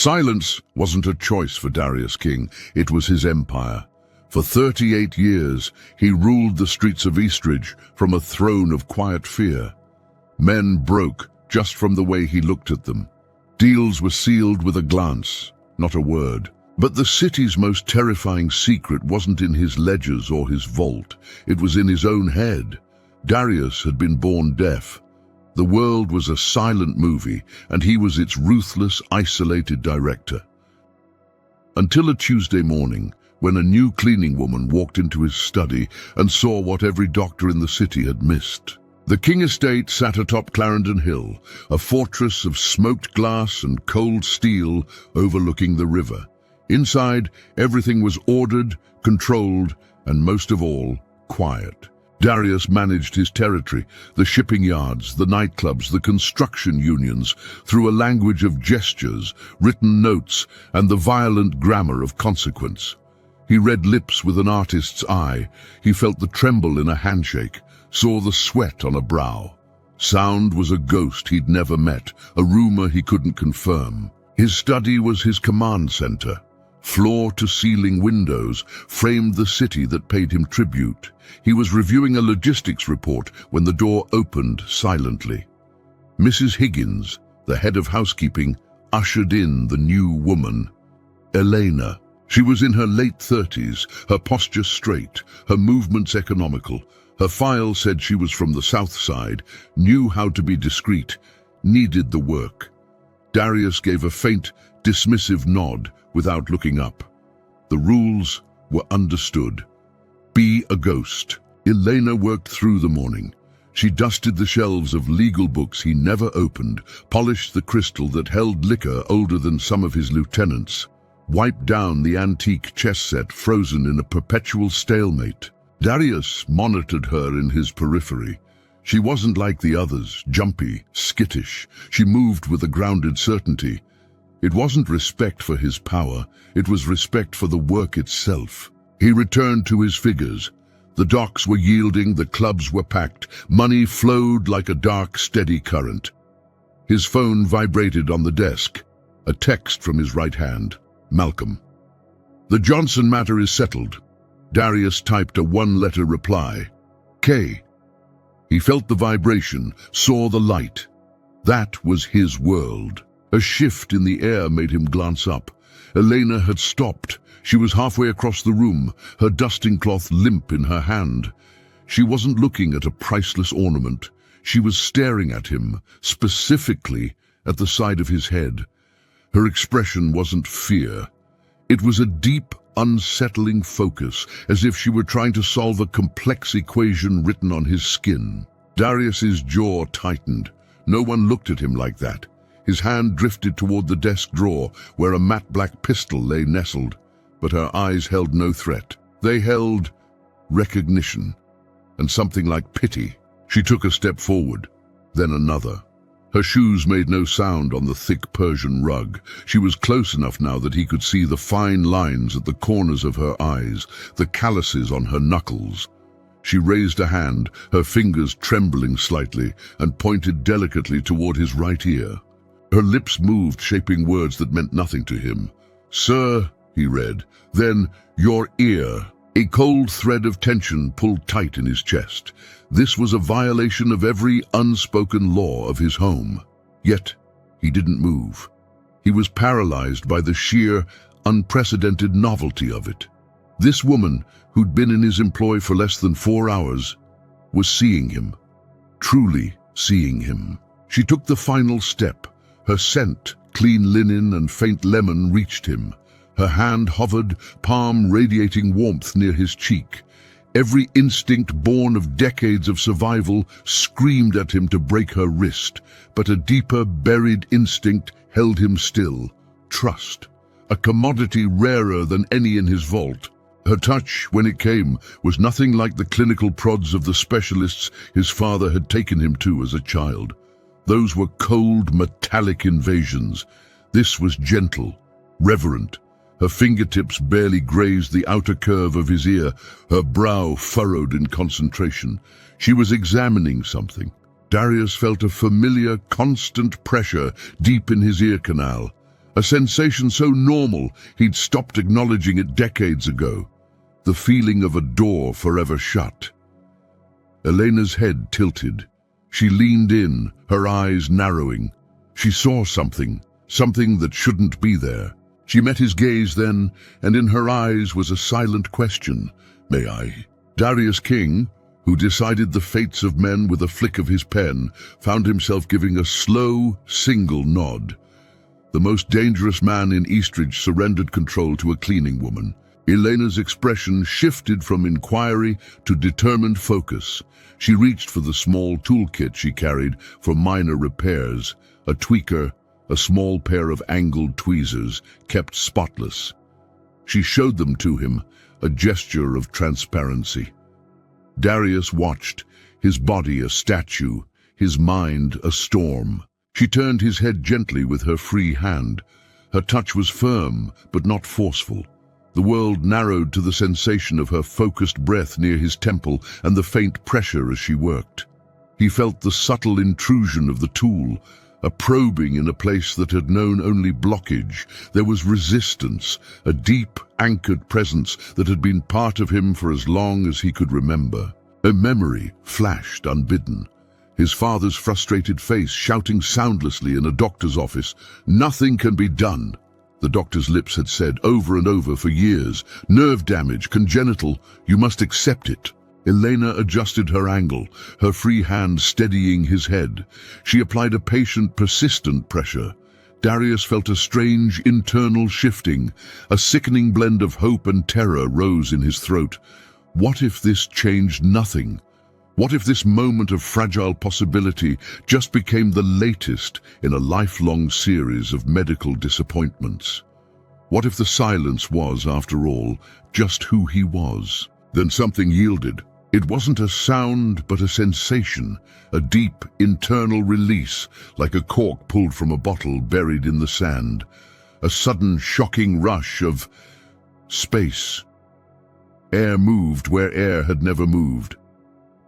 Silence wasn't a choice for Darius King, it was his empire. For 38 years, he ruled the streets of Eastridge from a throne of quiet fear. Men broke just from the way he looked at them. Deals were sealed with a glance, not a word. But the city's most terrifying secret wasn't in his ledgers or his vault. It was in his own head. Darius had been born deaf. The world was a silent movie, and he was its ruthless, isolated director. Until a Tuesday morning, when a new cleaning woman walked into his study and saw what every doctor in the city had missed. The King estate sat atop Clarendon Hill, a fortress of smoked glass and cold steel overlooking the river. Inside, everything was ordered, controlled, and most of all, quiet. Darius managed his territory, the shipping yards, the nightclubs, the construction unions, through a language of gestures, written notes, and the violent grammar of consequence. He read lips with an artist's eye. He felt the tremble in a handshake, saw the sweat on a brow. Sound was a ghost he'd never met, a rumor he couldn't confirm. His study was his command center. Floor-to-ceiling windows framed the city that paid him tribute. He was reviewing a logistics report when the door opened silently. Mrs. Higgins, the head of housekeeping, ushered in the new woman, Elena. She was in her late 30s, her posture straight, her movements economical. Her file said she was from the South Side, knew how to be discreet, needed the work. Darius gave a faint, dismissive nod without looking up. The rules were understood. Be a ghost. Elena worked through the morning. She dusted the shelves of legal books he never opened, polished the crystal that held liquor older than some of his lieutenants, wiped down the antique chess set frozen in a perpetual stalemate. Darius monitored her in his periphery. She wasn't like the others, jumpy, skittish. She moved with a grounded certainty. It wasn't respect for his power, it was respect for the work itself. He returned to his figures. The docks were yielding, the clubs were packed, money flowed like a dark, steady current. His phone vibrated on the desk. A text from his right hand. Malcolm. The Johnson matter is settled. Darius typed a one-letter reply. K. He felt the vibration, saw the light. That was his world. A shift in the air made him glance up. Elena had stopped. She was halfway across the room, her dusting cloth limp in her hand. She wasn't looking at a priceless ornament. She was staring at him, specifically at the side of his head. Her expression wasn't fear. It was a deep, unsettling focus, as if she were trying to solve a complex equation written on his skin. Darius's jaw tightened. No one looked at him like that. His hand drifted toward the desk drawer, where a matte black pistol lay nestled, but her eyes held no threat. They held recognition, and something like pity. She took a step forward, then another. Her shoes made no sound on the thick Persian rug. She was close enough now that he could see the fine lines at the corners of her eyes, the calluses on her knuckles. She raised a hand, her fingers trembling slightly, and pointed delicately toward his right ear. Her lips moved, shaping words that meant nothing to him. Sir, he read, then your ear. A cold thread of tension pulled tight in his chest. This was a violation of every unspoken law of his home. Yet, he didn't move. He was paralyzed by the sheer, unprecedented novelty of it. This woman, who'd been in his employ for less than 4 hours, was seeing him. Truly seeing him. She took the final step. Her scent, clean linen and faint lemon, reached him. Her hand hovered, palm radiating warmth near his cheek. Every instinct born of decades of survival screamed at him to break her wrist, but a deeper, buried instinct held him still. Trust, a commodity rarer than any in his vault. Her touch, when it came, was nothing like the clinical prods of the specialists his father had taken him to as a child. Those were cold, metallic invasions. This was gentle, reverent. Her fingertips barely grazed the outer curve of his ear, her brow furrowed in concentration. She was examining something. Darius felt a familiar, constant pressure deep in his ear canal. A sensation so normal he'd stopped acknowledging it decades ago. The feeling of a door forever shut. Elena's head tilted. She leaned in, her eyes narrowing. She saw something that shouldn't be there. She met his gaze then, and in her eyes was a silent question. "May I?" Darius King, who decided the fates of men with a flick of his pen, found himself giving a slow, single nod. The most dangerous man in Eastridge surrendered control to a cleaning woman. Elena's expression shifted from inquiry to determined focus. She reached for the small toolkit she carried for minor repairs, a tweaker, a small pair of angled tweezers, kept spotless. She showed them to him, a gesture of transparency. Darius watched, his body a statue, his mind a storm. She turned his head gently with her free hand. Her touch was firm, but not forceful. The world narrowed to the sensation of her focused breath near his temple and the faint pressure as she worked. He felt the subtle intrusion of the tool, a probing in a place that had known only blockage. There was resistance, a deep, anchored presence that had been part of him for as long as he could remember. A memory flashed unbidden. His father's frustrated face shouting soundlessly in a doctor's office, "Nothing can be done." The doctor's lips had said over and over for years, "Nerve damage, congenital, you must accept it." Elena adjusted her angle, her free hand steadying his head. She applied a patient, persistent pressure. Darius felt a strange internal shifting. A sickening blend of hope and terror rose in his throat. What if this changed nothing? What if this moment of fragile possibility just became the latest in a lifelong series of medical disappointments? What if the silence was, after all, just who he was? Then something yielded. It wasn't a sound, but a sensation, a deep internal release, like a cork pulled from a bottle buried in the sand. A sudden, shocking rush of space. Air moved where air had never moved.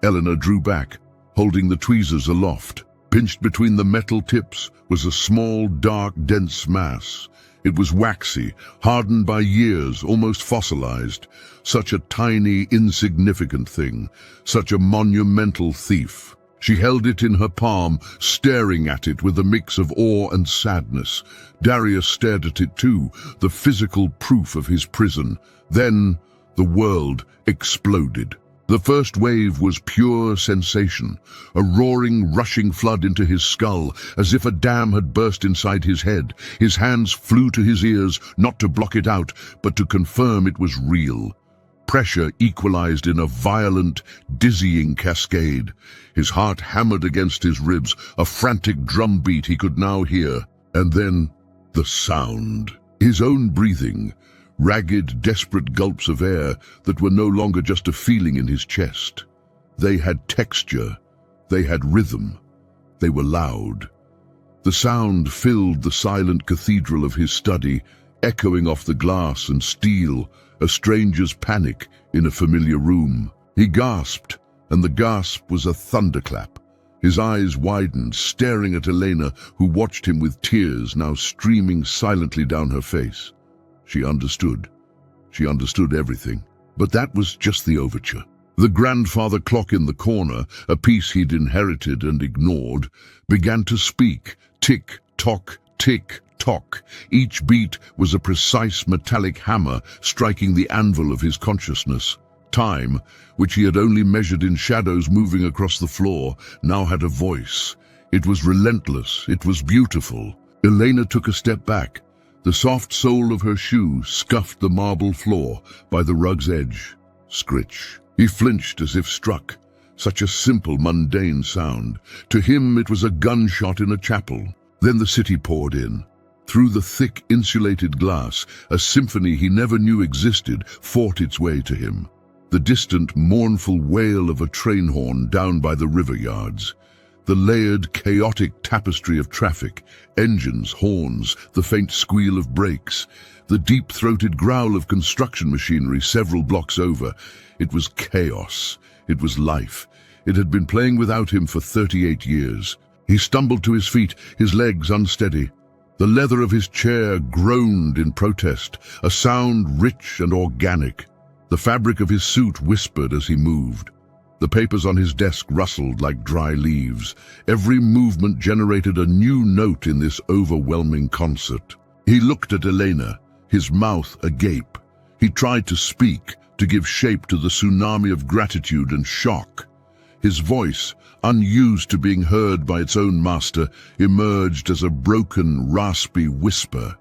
Eleanor drew back, holding the tweezers aloft. Pinched between the metal tips was a small, dark, dense mass. It was waxy, hardened by years, almost fossilized. Such a tiny, insignificant thing, such a monumental thief. She held it in her palm, staring at it with a mix of awe and sadness. Darius stared at it too, the physical proof of his prison. Then the world exploded. The first wave was pure sensation, a roaring, rushing flood into his skull, as if a dam had burst inside his head. His hands flew to his ears, not to block it out, but to confirm it was real. Pressure equalized in a violent, dizzying cascade. His heart hammered against his ribs, a frantic drumbeat he could now hear. And then, the sound. His own breathing. Ragged, desperate gulps of air that were no longer just a feeling in his chest. They had texture, they had rhythm, they were loud. The sound filled the silent cathedral of his study, echoing off the glass and steel, a stranger's panic in a familiar room. He gasped, and the gasp was a thunderclap. His eyes widened, staring at Elena, who watched him with tears now streaming silently down her face. She understood. She understood everything. But that was just the overture. The grandfather clock in the corner, a piece he'd inherited and ignored, began to speak. Tick, tock, tick, tock. Each beat was a precise metallic hammer striking the anvil of his consciousness. Time, which he had only measured in shadows moving across the floor, now had a voice. It was relentless. It was beautiful. Elena took a step back. The soft sole of her shoe scuffed the marble floor by the rug's edge. Scritch. He flinched as if struck. Such a simple, mundane sound. To him it was a gunshot in a chapel. Then the city poured in. Through the thick, insulated glass, a symphony he never knew existed fought its way to him. The distant, mournful wail of a train horn down by the river yards. The layered, chaotic tapestry of traffic, engines, horns, the faint squeal of brakes, the deep-throated growl of construction machinery several blocks over. It was chaos. It was life. It had been playing without him for 38 years. He stumbled to his feet, his legs unsteady. The leather of his chair groaned in protest, a sound rich and organic. The fabric of his suit whispered as he moved. The papers on his desk rustled like dry leaves. Every movement generated a new note in this overwhelming concert. He looked at Elena, his mouth agape. He tried to speak, to give shape to the tsunami of gratitude and shock. His voice, unused to being heard by its own master, emerged as a broken, raspy whisper.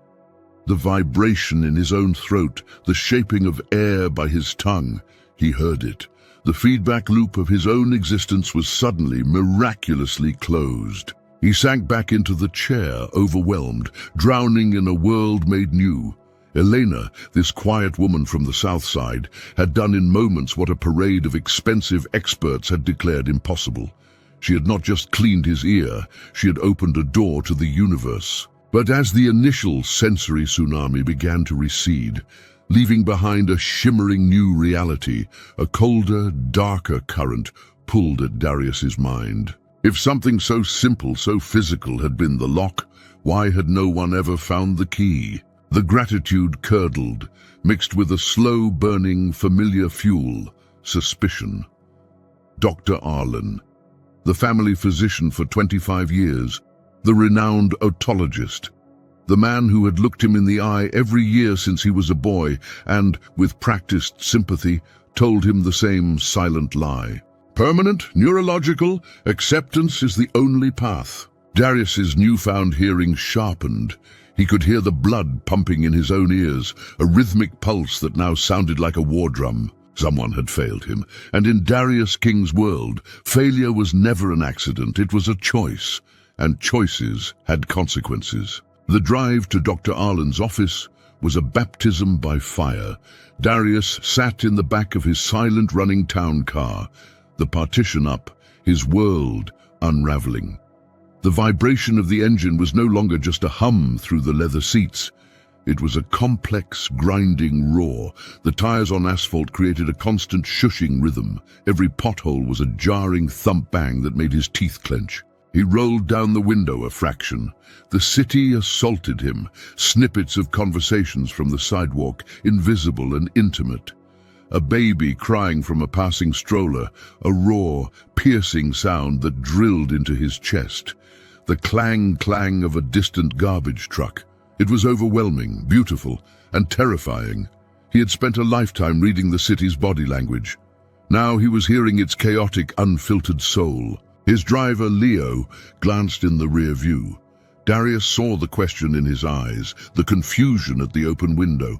The vibration in his own throat, the shaping of air by his tongue, he heard it. The feedback loop of his own existence was suddenly, miraculously closed. He sank back into the chair, overwhelmed, drowning in a world made new. Elena, this quiet woman from the south side, had done in moments what a parade of expensive experts had declared impossible. She had not just cleaned his ear, she had opened a door to the universe. But as the initial sensory tsunami began to recede, leaving behind a shimmering new reality, a colder, darker current pulled at Darius's mind. If something so simple, so physical had been the lock, why had no one ever found the key? The gratitude curdled, mixed with a slow-burning, familiar fuel, suspicion. Dr. Arlen, the family physician for 25 years, the renowned otologist, the man who had looked him in the eye every year since he was a boy and, with practiced sympathy, told him the same silent lie. Permanent, neurological, acceptance is the only path. Darius's newfound hearing sharpened. He could hear the blood pumping in his own ears, a rhythmic pulse that now sounded like a war drum. Someone had failed him, and in Darius King's world, failure was never an accident, it was a choice, and choices had consequences. The drive to Dr. Arlen's office was a baptism by fire. Darius sat in the back of his silent running town car, the partition up, his world unraveling. The vibration of the engine was no longer just a hum through the leather seats. It was a complex, grinding roar. The tires on asphalt created a constant shushing rhythm. Every pothole was a jarring thump-bang that made his teeth clench. He rolled down the window a fraction. The city assaulted him, snippets of conversations from the sidewalk, invisible and intimate. A baby crying from a passing stroller, a raw, piercing sound that drilled into his chest. The clang-clang of a distant garbage truck. It was overwhelming, beautiful, and terrifying. He had spent a lifetime reading the city's body language. Now he was hearing its chaotic, unfiltered soul. His driver, Leo, glanced in the rear view. Darius saw the question in his eyes, the confusion at the open window.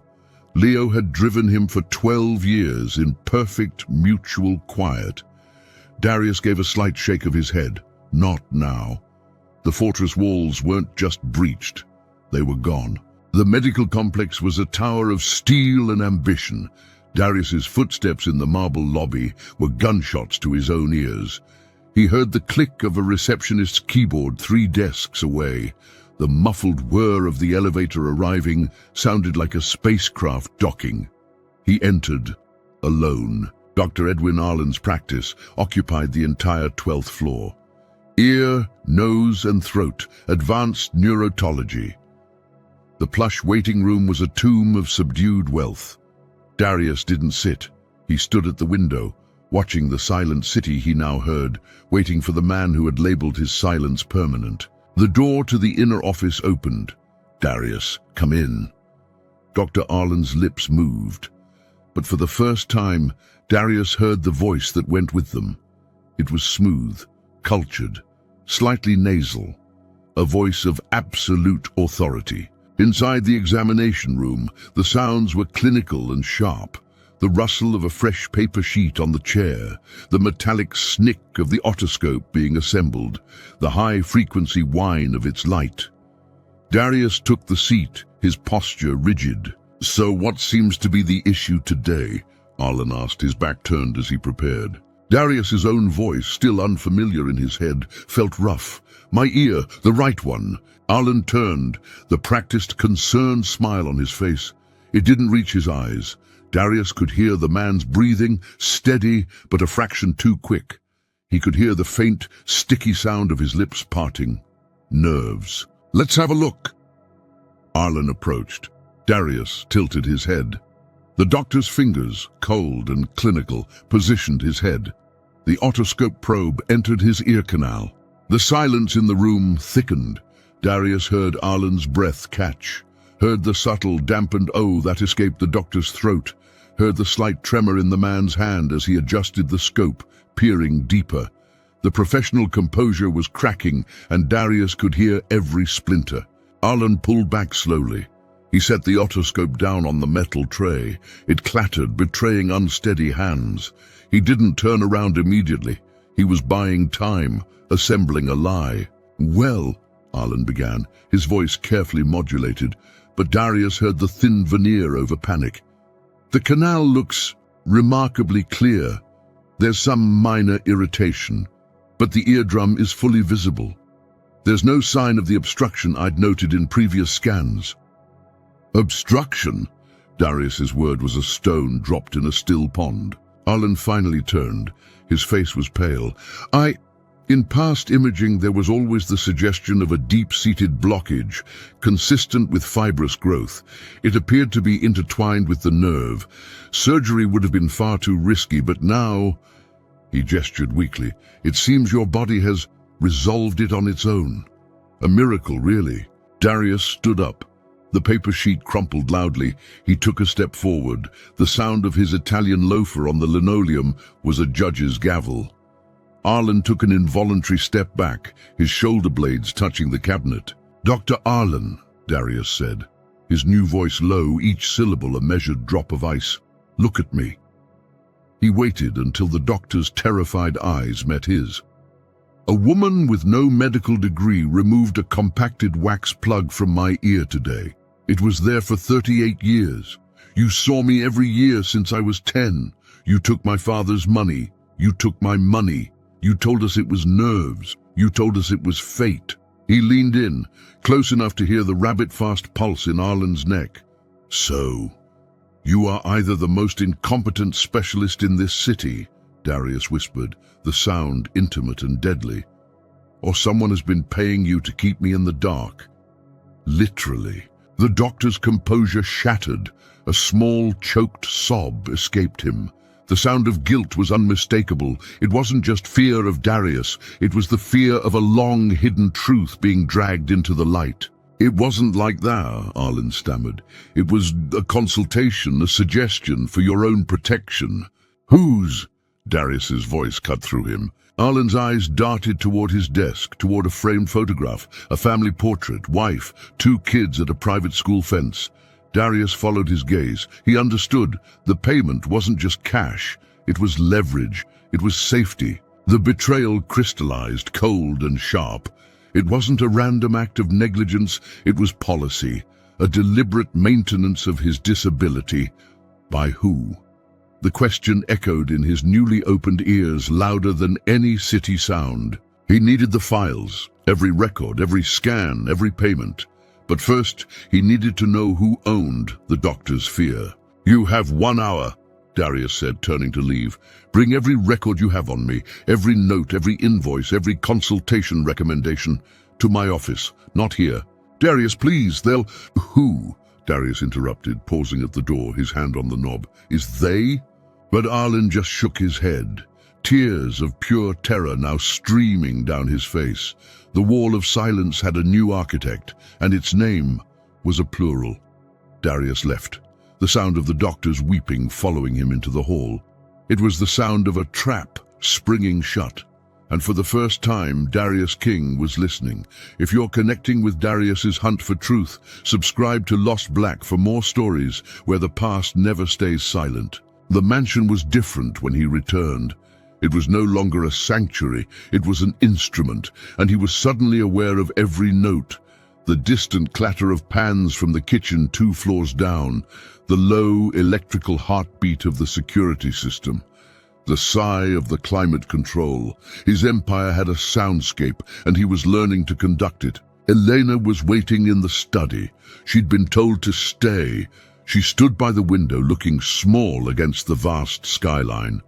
Leo had driven him for 12 years in perfect, mutual quiet. Darius gave a slight shake of his head. Not now. The fortress walls weren't just breached. They were gone. The medical complex was a tower of steel and ambition. Darius's footsteps in the marble lobby were gunshots to his own ears. He heard the click of a receptionist's keyboard 3 desks away. The muffled whir of the elevator arriving sounded like a spacecraft docking. He entered, alone. Dr. Edwin Arlen's practice occupied the entire 12th floor. Ear, nose, and throat, advanced neurotology. The plush waiting room was a tomb of subdued wealth. Darius didn't sit. He stood at the window, watching the silent city he now heard, waiting for the man who had labeled his silence permanent. The door to the inner office opened. Darius, come in. Dr. Arlen's lips moved. But for the first time, Darius heard the voice that went with them. It was smooth, cultured, slightly nasal, a voice of absolute authority. Inside the examination room, the sounds were clinical and sharp. The rustle of a fresh paper sheet on the chair, the metallic snick of the otoscope being assembled, the high-frequency whine of its light. Darius took the seat, his posture rigid. "So what seems to be the issue today?" Arlen asked, his back turned as he prepared. Darius's own voice, still unfamiliar in his head, felt rough. "My ear, the right one." Arlen turned, the practiced, concerned smile on his face. It didn't reach his eyes. Darius could hear the man's breathing, steady, but a fraction too quick. He could hear the faint, sticky sound of his lips parting. Nerves. "Let's have a look." Arlen approached. Darius tilted his head. The doctor's fingers, cold and clinical, positioned his head. The otoscope probe entered his ear canal. The silence in the room thickened. Darius heard Arlen's breath catch, heard the subtle, dampened "oh" that escaped the doctor's throat, heard the slight tremor in the man's hand as he adjusted the scope, peering deeper. The professional composure was cracking, and Darius could hear every splinter. Arlen pulled back slowly. He set the otoscope down on the metal tray. It clattered, betraying unsteady hands. He didn't turn around immediately. He was buying time, assembling a lie. "Well," Arlen began, his voice carefully modulated, but Darius heard the thin veneer over panic. "The canal looks remarkably clear. There's some minor irritation, but the eardrum is fully visible. There's no sign of the obstruction I'd noted in previous scans." "Obstruction?" Darius's word was a stone dropped in a still pond. Arlen finally turned. His face was pale. In past imaging, there was always the suggestion of a deep-seated blockage, consistent with fibrous growth. It appeared to be intertwined with the nerve. Surgery would have been far too risky, but now..." He gestured weakly. "It seems your body has resolved it on its own. A miracle, really." Darius stood up. The paper sheet crumpled loudly. He took a step forward. The sound of his Italian loafer on the linoleum was a judge's gavel. Arlen took an involuntary step back, his shoulder blades touching the cabinet. "Dr. Arlen," Darius said, his new voice low, each syllable a measured drop of ice. "Look at me." He waited until the doctor's terrified eyes met his. "A woman with no medical degree removed a compacted wax plug from my ear today. It was there for 38 years. You saw me every year since I was 10. You took my father's money. You took my money. You told us it was nerves. You told us it was fate." He leaned in, close enough to hear the rabbit-fast pulse in Arlen's neck. "So, you are either the most incompetent specialist in this city," Darius whispered, the sound intimate and deadly, "or someone has been paying you to keep me in the dark." Literally. The doctor's composure shattered. A small, choked sob escaped him. The sound of guilt was unmistakable. It wasn't just fear of Darius. It was the fear of a long-hidden truth being dragged into the light. "It wasn't like that," Arlen stammered. "It was a consultation, a suggestion for your own protection." "Whose?" Darius's voice cut through him. Arlen's eyes darted toward his desk, toward a framed photograph, a family portrait, wife, 2 kids at a private school fence. Darius followed his gaze. He understood. The payment wasn't just cash. It was leverage. It was safety. The betrayal crystallized, cold and sharp. It wasn't a random act of negligence. It was policy, a deliberate maintenance of his disability. By who? The question echoed in his newly opened ears louder than any city sound. He needed the files, every record, every scan, every payment. But first, he needed to know who owned the doctor's fear. "You have 1 hour," Darius said, turning to leave. "Bring every record you have on me, every note, every invoice, every consultation recommendation, to my office, not here." "Darius, please, they'll..." "Who?" Darius interrupted, pausing at the door, his hand on the knob. "Is they?" But Arlen just shook his head. Tears of pure terror now streaming down his face. The wall of silence had a new architect, and its name was a plural. Darius left, the sound of the doctor's weeping following him into the hall. It was the sound of a trap springing shut. And for the first time, Darius King was listening. If you're connecting with Darius's hunt for truth, subscribe to LostBlack for more stories where the past never stays silent. The mansion was different when he returned. It was no longer a sanctuary, it was an instrument, and he was suddenly aware of every note. The distant clatter of pans from the kitchen 2 floors down, the low electrical heartbeat of the security system, the sigh of the climate control. His empire had a soundscape, and he was learning to conduct it. Elena was waiting in the study. She'd been told to stay. She stood by the window, looking small against the vast skyline.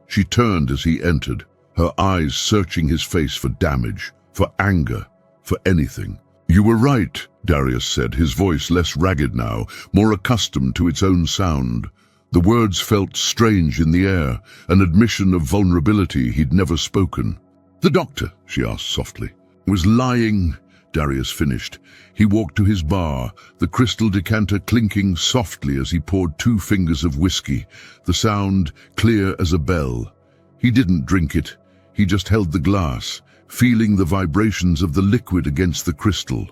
She turned as he entered, her eyes searching his face for damage, for anger, for anything. "You were right," Darius said, his voice less ragged now, more accustomed to its own sound. The words felt strange in the air, an admission of vulnerability he'd never spoken. "The doctor," she asked softly, "was lying," Darius finished. He walked to his bar, the crystal decanter clinking softly as he poured 2 fingers of whiskey, the sound clear as a bell. He didn't drink it. He just held the glass, feeling the vibrations of the liquid against the crystal.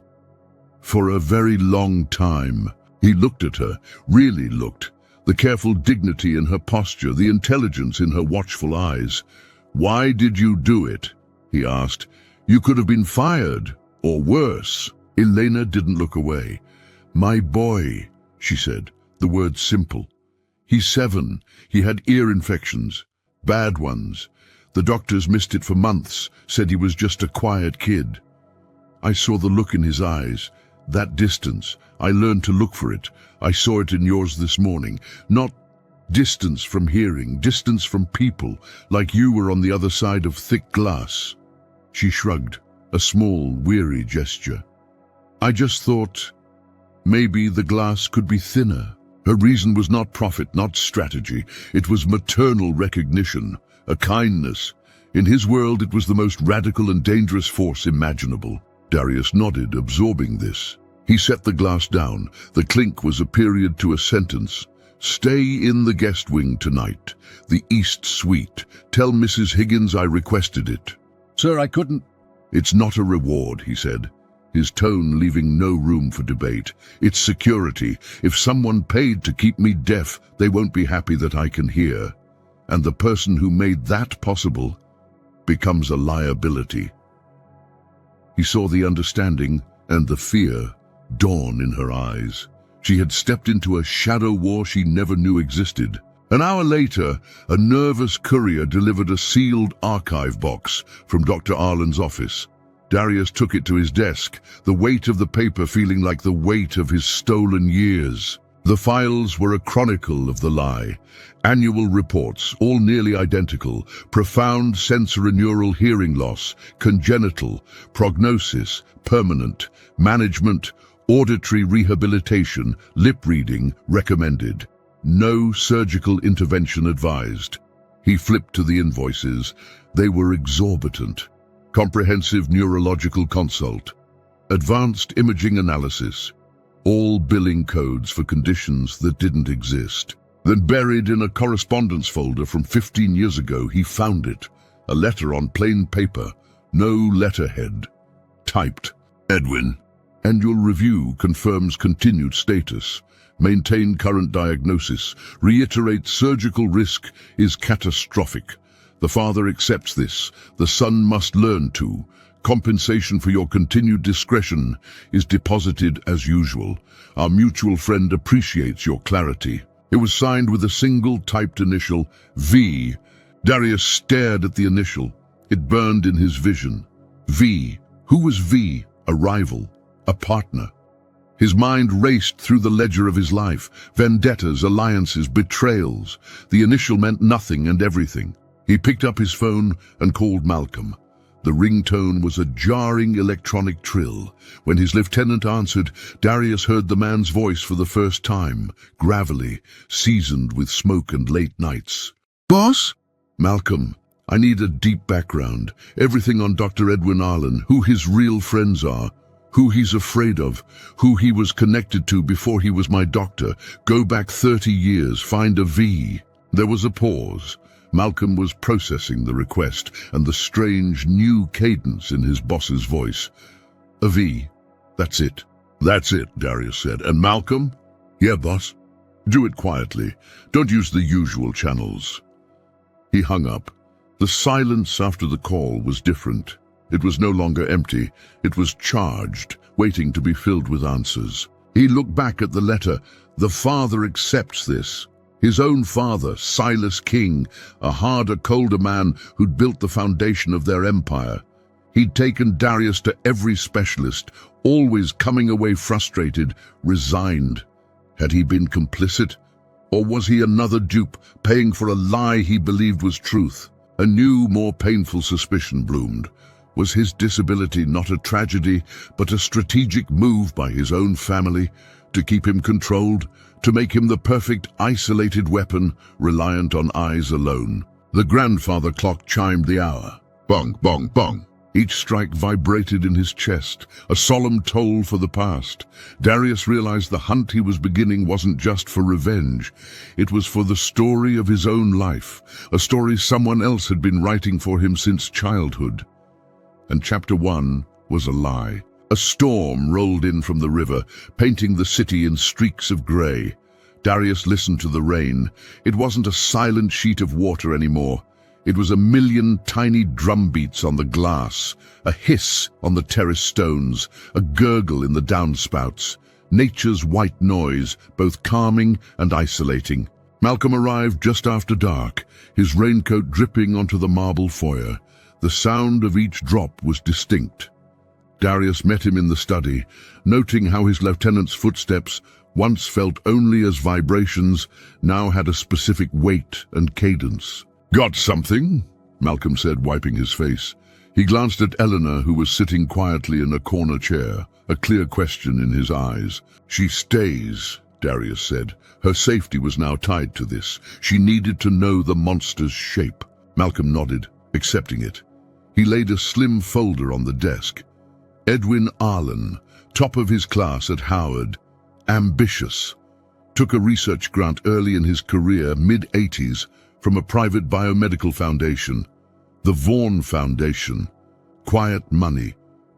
For a very long time, he looked at her, really looked, the careful dignity in her posture, the intelligence in her watchful eyes. "Why did you do it?" he asked. "You could have been fired, or worse." Elena didn't look away. "My boy," she said, the words simple. "He's 7. He had ear infections, bad ones. The doctors missed it for months, said he was just a quiet kid." I saw the look in his eyes, that distance. I learned to look for it. I saw it in yours this morning. Not distance from hearing, distance from people, like you were on the other side of thick glass. She shrugged, a small, weary gesture. "I just thought maybe the glass could be thinner." Her reason was not profit, not strategy. It was maternal recognition, a kindness. In his world, it was the most radical and dangerous force imaginable. Darius nodded, absorbing this. He set the glass down. The clink was a period to a sentence. "Stay in the guest wing tonight, the East Suite. Tell Mrs. Higgins I requested it." "Sir, I couldn't." "It's not a reward," he said, his tone leaving no room for debate. "It's security. If someone paid to keep me deaf, they won't be happy that I can hear. And the person who made that possible becomes a liability." He saw the understanding and the fear dawn in her eyes. She had stepped into a shadow war she never knew existed. An hour later, a nervous courier delivered a sealed archive box from Dr. Arlen's office. Darius took it to his desk, the weight of the paper feeling like the weight of his stolen years. The files were a chronicle of the lie. Annual reports, all nearly identical, profound sensorineural hearing loss, congenital, prognosis, permanent, management, auditory rehabilitation, lip reading, recommended. No surgical intervention advised. He flipped to the invoices. They were exorbitant. Comprehensive neurological consult. Advanced imaging analysis. All billing codes for conditions that didn't exist. Then buried in a correspondence folder from 15 years ago, he found it. A letter on plain paper, no letterhead. Typed, "Edwin. Annual review confirms continued status. Maintain current diagnosis. Reiterate surgical risk is catastrophic. The father accepts this. The son must learn to. Compensation for your continued discretion is deposited as usual. Our mutual friend appreciates your clarity." It was signed with a single typed initial, V. Darius stared at the initial. It burned in his vision. V. Who was V? A rival? A partner? His mind raced through the ledger of his life. Vendettas, alliances, betrayals. The initial meant nothing and everything. He picked up his phone and called Malcolm. The ringtone was a jarring electronic trill. When his lieutenant answered, Darius heard the man's voice for the first time, gravelly, seasoned with smoke and late nights. "Boss?" "Malcolm, I need a deep background. Everything on Dr. Edwin Arlen, who his real friends are, who he's afraid of, who he was connected to before he was my doctor. Go back 30 years, find a V." There was a pause. Malcolm was processing the request and the strange new cadence in his boss's voice. "A V. That's it." "That's it," Darius said. "And Malcolm?" "Yeah, boss." "Do it quietly. Don't use the usual channels." He hung up. The silence after the call was different. It was no longer empty. It was charged, waiting to be filled with answers. He looked back at the letter. The father accepts this. His own father, Silas King, a harder, colder man who'd built the foundation of their empire. He'd taken Darius to every specialist, always coming away frustrated, resigned. Had he been complicit? Or was he another dupe, paying for a lie he believed was truth? A new, more painful suspicion bloomed. Was his disability not a tragedy, but a strategic move by his own family to keep him controlled, to make him the perfect isolated weapon, reliant on eyes alone? The grandfather clock chimed the hour. Bong, bong, bong. Each strike vibrated in his chest, a solemn toll for the past. Darius realized the hunt he was beginning wasn't just for revenge. It was for the story of his own life, a story someone else had been writing for him since childhood. And chapter 1 was a lie. A storm rolled in from the river, painting the city in streaks of grey. Darius listened to the rain. It wasn't a silent sheet of water anymore. It was a million tiny drumbeats on the glass, a hiss on the terrace stones, a gurgle in the downspouts. Nature's white noise, both calming and isolating. Malcolm arrived just after dark, his raincoat dripping onto the marble foyer. The sound of each drop was distinct. Darius met him in the study, noting how his lieutenant's footsteps, once felt only as vibrations, now had a specific weight and cadence. "Got something?" Malcolm said, wiping his face. He glanced at Eleanor, who was sitting quietly in a corner chair, a clear question in his eyes. "She stays," Darius said. Her safety was now tied to this. She needed to know the monster's shape. Malcolm nodded, accepting it. He laid a slim folder on the desk. Edwin Arlen, top of his class at Howard, ambitious, took a research grant early in his career, mid-80s, from a private biomedical foundation, the Vaughan Foundation. Quiet money,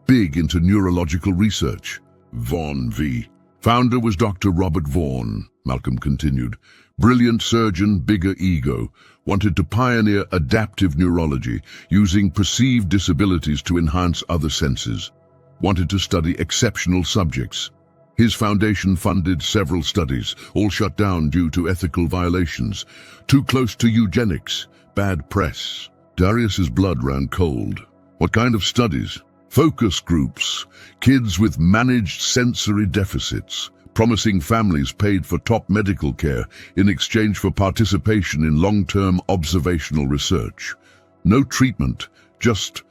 big into neurological research. Vaughan V. Founder was Dr. Robert Vaughan, Malcolm continued. Brilliant surgeon, bigger ego, wanted to pioneer adaptive neurology, using perceived disabilities to enhance other senses. Wanted to study exceptional subjects. His foundation funded several studies, all shut down due to ethical violations. Too close to eugenics, bad press. Darius's blood ran cold. What kind of studies? Focus groups, kids with managed sensory deficits. Promising families paid for top medical care in exchange for participation in long-term observational research. No treatment, just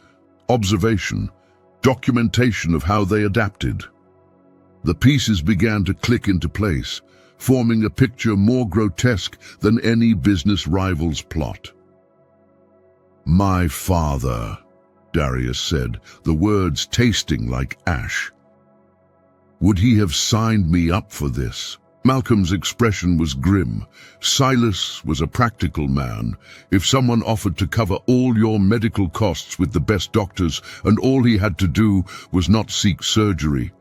observation, documentation of how they adapted. The pieces began to click into place, forming a picture more grotesque than any business rival's plot. "My father," Darius said, the words tasting like ash. "Would he have signed me up for this?" Malcolm's expression was grim. Silas was a practical man. If someone offered to cover all your medical costs with the best doctors, and all he had to do was not seek surgery,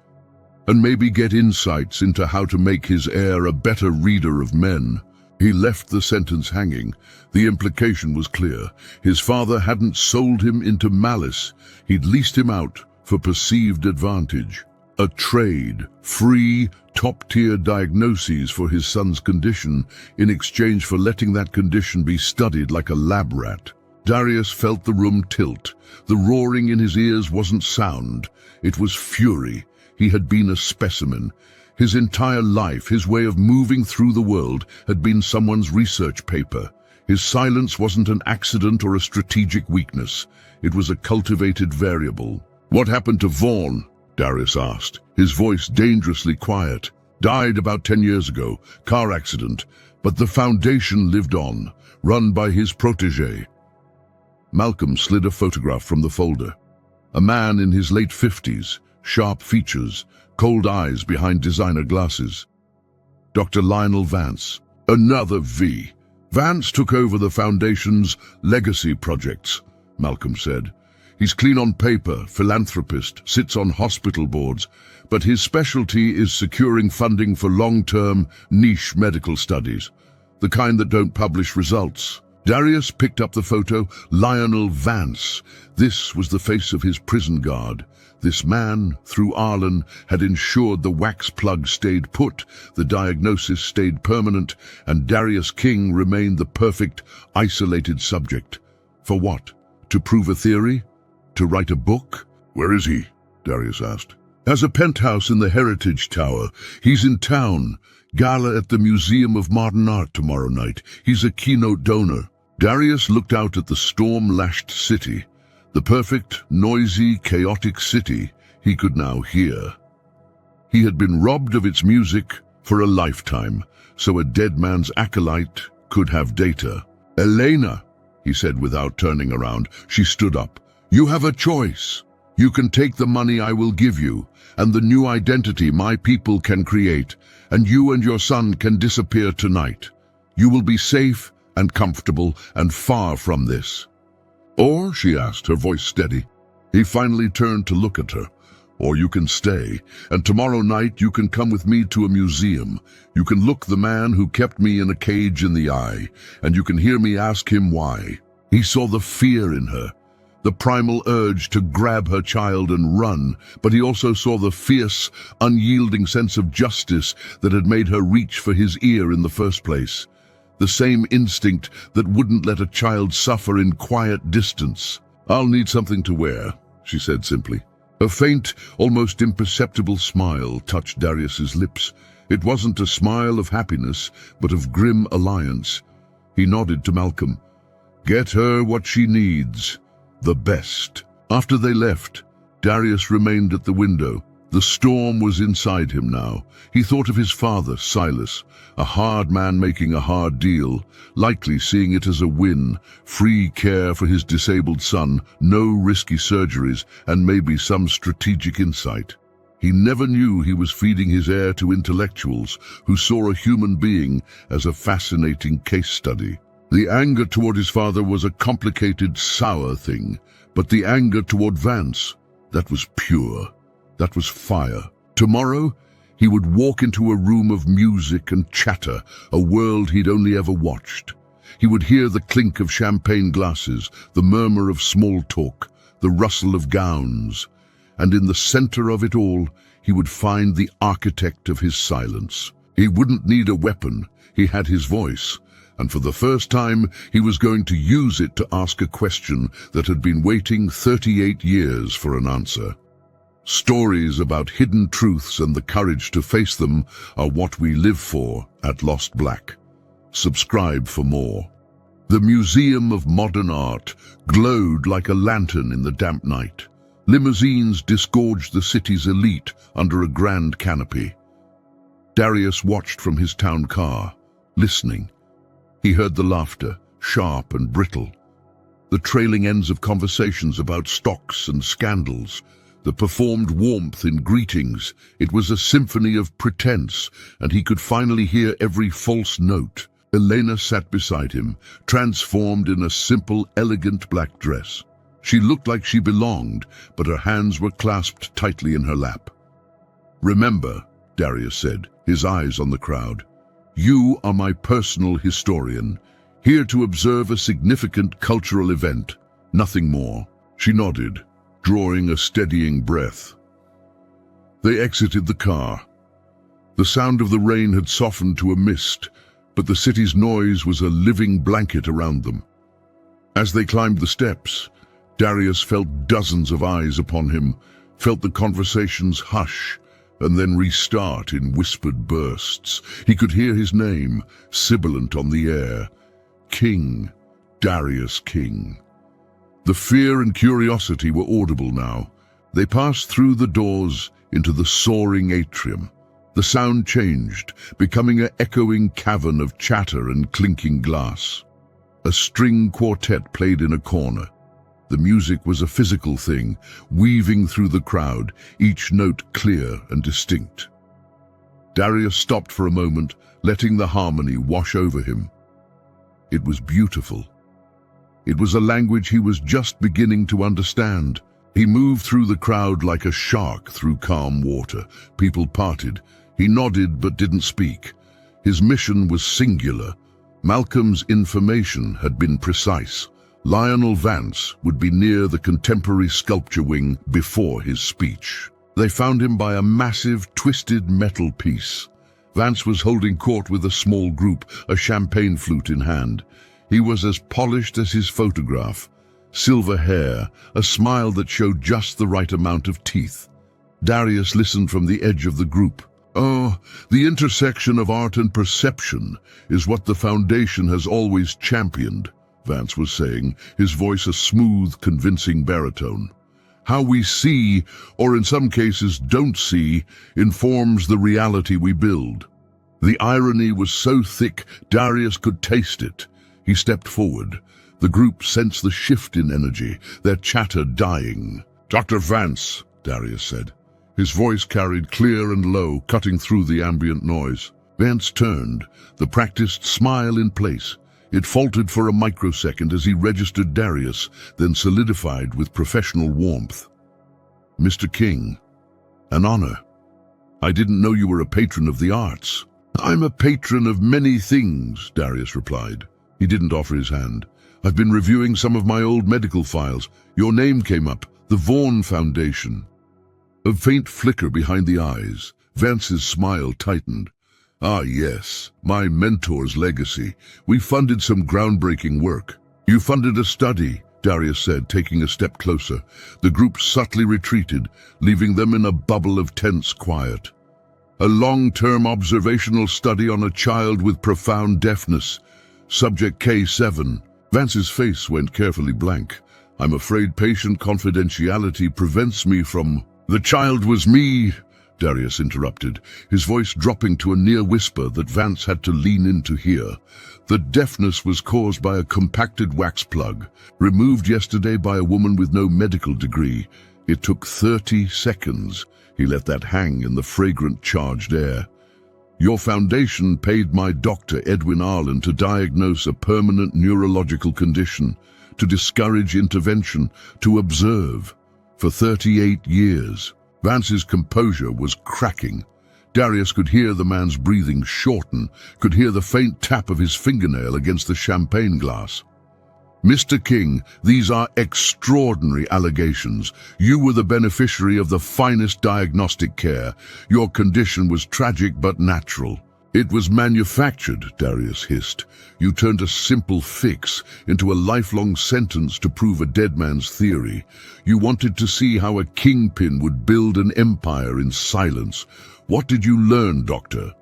and maybe get insights into how to make his heir a better reader of men. He left the sentence hanging. The implication was clear. His father hadn't sold him into malice. He'd leased him out for perceived advantage. A trade, free, top-tier diagnoses for his son's condition in exchange for letting that condition be studied like a lab rat. Darius felt the room tilt. The roaring in his ears wasn't sound. It was fury. He had been a specimen. His entire life, his way of moving through the world, had been someone's research paper. His silence wasn't an accident or a strategic weakness. It was a cultivated variable. "What happened to Vaughan?" Darius asked, his voice dangerously quiet. "Died about 10 years ago, car accident, but the foundation lived on, run by his protégé." Malcolm slid a photograph from the folder. A man in his late 50s, sharp features, cold eyes behind designer glasses. Dr. Lionel Vance. Another V. Vance took over the Foundation's legacy projects, Malcolm said. He's clean on paper, philanthropist, sits on hospital boards, but his specialty is securing funding for long-term, niche medical studies, the kind that don't publish results. Darius picked up the photo. Lionel Vance. This was the face of his prison guard. This man, through Arlen, had ensured the wax plug stayed put, the diagnosis stayed permanent, and Darius King remained the perfect, isolated subject. For what? To prove a theory? To write a book? "Where is he?" Darius asked. "Has a penthouse in the Heritage Tower. He's in town. Gala at the Museum of Modern Art tomorrow night. He's a keynote donor." Darius looked out at the storm-lashed city. The perfect, noisy, chaotic city he could now hear. He had been robbed of its music for a lifetime, so a dead man's acolyte could have data. "Elena," he said without turning around. She stood up. "You have a choice. You can take the money I will give you, and the new identity my people can create, and you and your son can disappear tonight. You will be safe and comfortable and far from this." "Or," she asked, her voice steady. He finally turned to look at her. "Or you can stay, and tomorrow night you can come with me to a museum. You can look the man who kept me in a cage in the eye, and you can hear me ask him why." He saw the fear in her, the primal urge to grab her child and run, but he also saw the fierce, unyielding sense of justice that had made her reach for his ear in the first place. The same instinct that wouldn't let a child suffer in quiet distance. "I'll need something to wear," she said simply. A faint, almost imperceptible smile touched Darius's lips. It wasn't a smile of happiness, but of grim alliance. He nodded to Malcolm. "Get her what she needs. The best." After they left, Darius remained at the window. The storm was inside him now. He thought of his father, Silas, a hard man making a hard deal, likely seeing it as a win, free care for his disabled son, no risky surgeries, and maybe some strategic insight. He never knew he was feeding his heir to intellectuals who saw a human being as a fascinating case study. The anger toward his father was a complicated, sour thing, but the anger toward Vance, that was pure. That was fire. Tomorrow, he would walk into a room of music and chatter, a world he'd only ever watched. He would hear the clink of champagne glasses, the murmur of small talk, the rustle of gowns, and in the center of it all, he would find the architect of his silence. He wouldn't need a weapon. He had his voice, and for the first time, he was going to use it to ask a question that had been waiting 38 years for an answer. Stories about hidden truths and the courage to face them are what we live for at LostBlack. Subscribe for more. The Museum of Modern Art glowed like a lantern in the damp night. Limousines disgorged the city's elite under a grand canopy. Darius watched from his town car, listening. He heard the laughter, sharp and brittle, the trailing ends of conversations about stocks and scandals, the performed warmth in greetings. It was a symphony of pretense, and he could finally hear every false note. Elena sat beside him, transformed in a simple, elegant black dress. She looked like she belonged, but her hands were clasped tightly in her lap. "Remember," Darius said, his eyes on the crowd, "you are my personal historian, here to observe a significant cultural event, nothing more." She nodded, drawing a steadying breath. They exited the car. The sound of the rain had softened to a mist, but the city's noise was a living blanket around them. As they climbed the steps, Darius felt dozens of eyes upon him, felt the conversations hush and then restart in whispered bursts. He could hear his name, sibilant on the air. King, Darius King. The fear and curiosity were audible now. They passed through the doors into the soaring atrium. The sound changed, becoming an echoing cavern of chatter and clinking glass. A string quartet played in a corner. The music was a physical thing, weaving through the crowd, each note clear and distinct. Darius stopped for a moment, letting the harmony wash over him. It was beautiful. It was a language he was just beginning to understand. He moved through the crowd like a shark through calm water. People parted. He nodded but didn't speak. His mission was singular. Malcolm's information had been precise. Lionel Vance would be near the contemporary sculpture wing before his speech. They found him by a massive, twisted metal piece. Vance was holding court with a small group, a champagne flute in hand. He was as polished as his photograph. Silver hair, a smile that showed just the right amount of teeth. Darius listened from the edge of the group. "Oh, the intersection of art and perception is what the Foundation has always championed," Vance was saying, his voice a smooth, convincing baritone. How we see, or in some cases don't see, informs the reality we build. The irony was so thick, Darius could taste it. He stepped forward. The group sensed the shift in energy, their chatter dying. "Dr. Vance," Darius said. His voice carried clear and low, cutting through the ambient noise. Vance turned, the practiced smile in place. It faltered for a microsecond as he registered Darius, then solidified with professional warmth. "Mr. King, an honor. I didn't know you were a patron of the arts." "I'm a patron of many things," Darius replied. He didn't offer his hand. "I've been reviewing some of my old medical files. Your name came up, the Vaughan Foundation." A faint flicker behind the eyes. Vance's smile tightened. "Ah, yes, my mentor's legacy. We funded some groundbreaking work." "You funded a study," Darius said, taking a step closer. The group subtly retreated, leaving them in a bubble of tense quiet. "A long-term observational study on a child with profound deafness. Subject K7. Vance's face went carefully blank. "I'm afraid patient confidentiality prevents me from—" "The child was me," Darius interrupted, his voice dropping to a near whisper that Vance had to lean in to hear. "The deafness was caused by a compacted wax plug, removed yesterday by a woman with no medical degree. It took 30 seconds. He let that hang in the fragrant, charged air. Your foundation paid my doctor, Edwin Arlen, to diagnose a permanent neurological condition, to discourage intervention, to observe. For 38 years. Vance's composure was cracking. Darius could hear the man's breathing shorten, could hear the faint tap of his fingernail against the champagne glass. "Mr. King, these are extraordinary allegations. You were the beneficiary of the finest diagnostic care. Your condition was tragic but natural." "It was manufactured," Darius hissed. "You turned a simple fix into a lifelong sentence to prove a dead man's theory. You wanted to see how a kingpin would build an empire in silence. What did you learn, Doctor?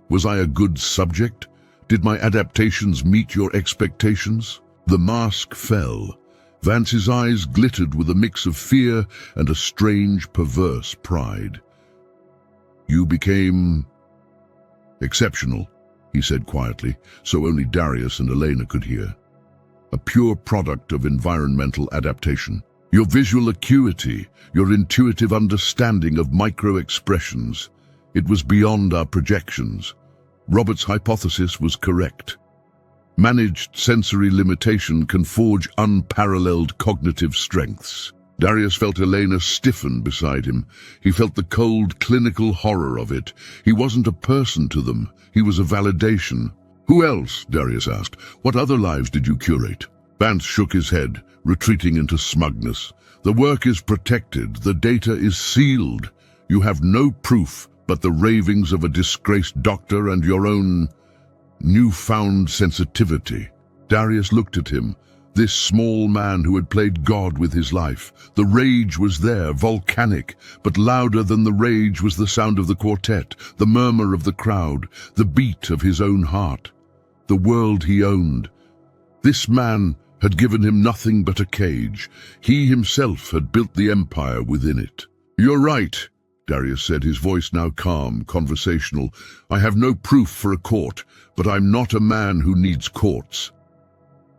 Was I a good subject? Did my adaptations meet your expectations?" The mask fell. Vance's eyes glittered with a mix of fear and a strange, perverse pride. "You became exceptional," he said quietly, so only Darius and Elena could hear. "A pure product of environmental adaptation. Your visual acuity, your intuitive understanding of micro-expressions, it was beyond our projections. Robert's hypothesis was correct. Managed sensory limitation can forge unparalleled cognitive strengths." Darius felt Elena stiffen beside him. He felt the cold, clinical horror of it. He wasn't a person to them. He was a validation. "Who else?" Darius asked. "What other lives did you curate?" Vance shook his head, retreating into smugness. "The work is protected. The data is sealed. You have no proof but the ravings of a disgraced doctor and your own newfound sensitivity." Darius looked at him, this small man who had played God with his life. The rage was there, volcanic, but louder than the rage was the sound of the quartet, the murmur of the crowd, the beat of his own heart. The world he owned. This man had given him nothing but a cage. He himself had built the empire within it. "You're right," Darius said, his voice now calm, conversational. "I have no proof for a court, but I'm not a man who needs courts."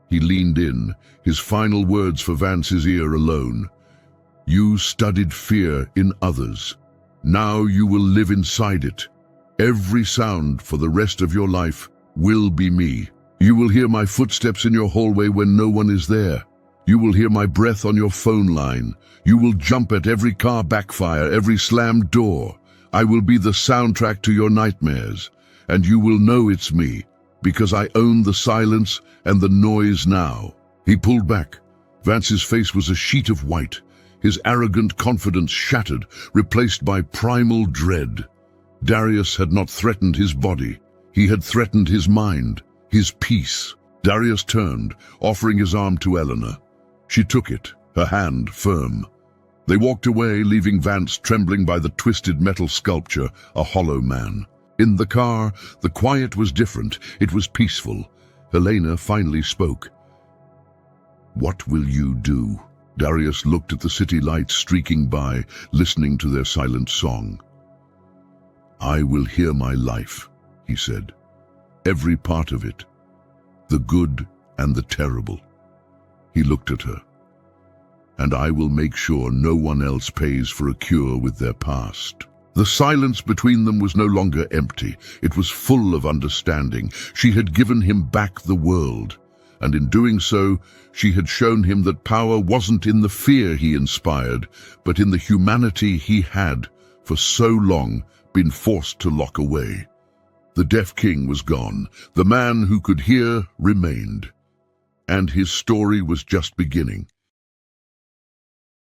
He leaned in, his final words for Vance's ear alone. "You studied fear in others. Now you will live inside it. Every sound for the rest of your life will be me. You will hear my footsteps in your hallway when no one is there. You will hear my breath on your phone line. You will jump at every car backfire, every slammed door. I will be the soundtrack to your nightmares, and you will know it's me, because I own the silence and the noise now." He pulled back. Vance's face was a sheet of white, his arrogant confidence shattered, replaced by primal dread. Darius had not threatened his body. He had threatened his mind, his peace. Darius turned, offering his arm to Eleanor. She took it, her hand firm. They walked away, leaving Vance trembling by the twisted metal sculpture, a hollow man. In the car, the quiet was different. It was peaceful. Helena finally spoke. What will you do? Darius looked at the city lights streaking by, listening to their silent song. I will hear my life, he said. Every part of it, the good and the terrible. He looked at her. And I will make sure no one else pays for a cure with their past. The silence between them was no longer empty. It was full of understanding. She had given him back the world, and in doing so, she had shown him that power wasn't in the fear he inspired, but in the humanity he had, for so long, been forced to lock away. The deaf king was gone. The man who could hear remained. And his story was just beginning.